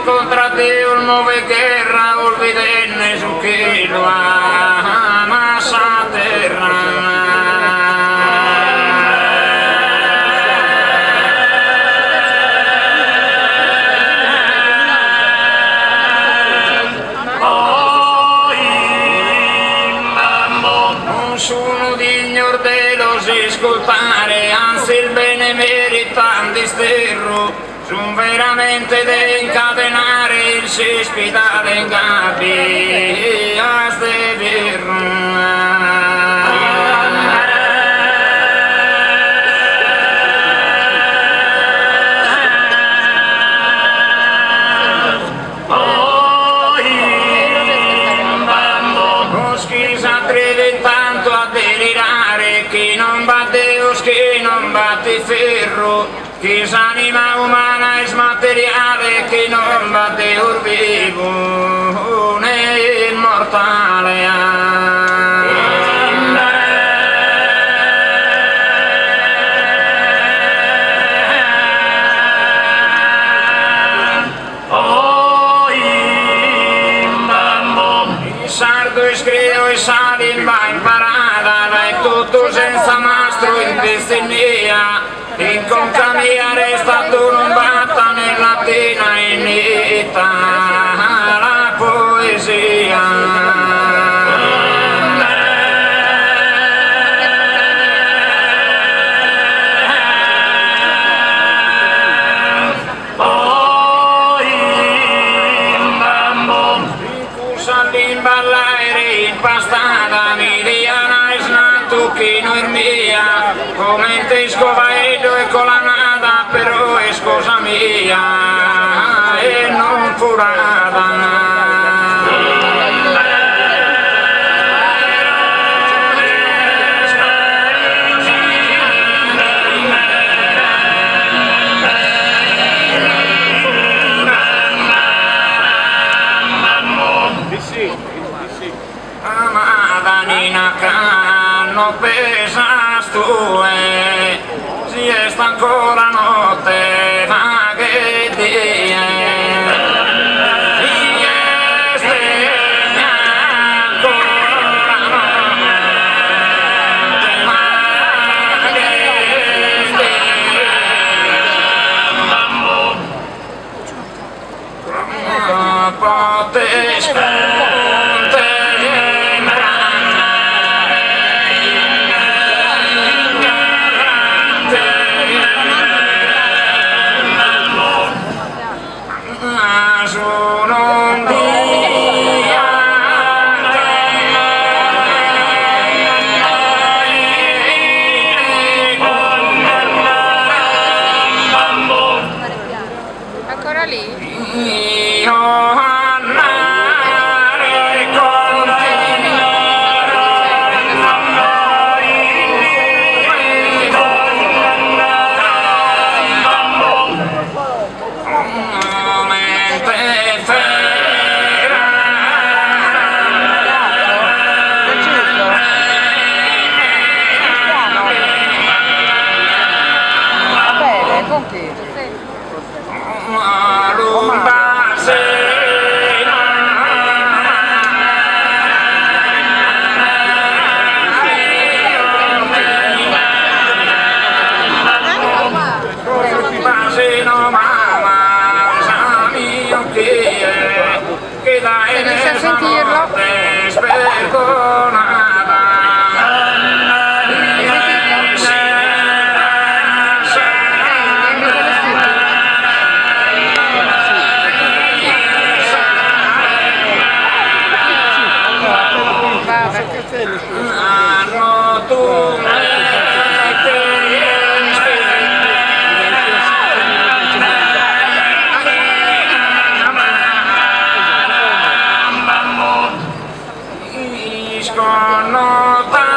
contra Dio il muove guerra, olvidenne su che lo ama sa terra. Ascoltare, anzi il bene merita di sterro, son veramente da incatenare il cespitale in gabbia a ste che non batte ferro, che s'anima umana è smateriale, che non batte or vivo né immortale. Sardo e scrivo e salimba imparata, dai tutto senza mastro in bestemnia, in conca mia resta tu non batta nella pena inneta la poesia. Impastata miliana è snato che non mia, come te scovaedo e colanata, però è scusa mia e non curata. Canno pesas tue, si sta ancora notte, ma che Con nota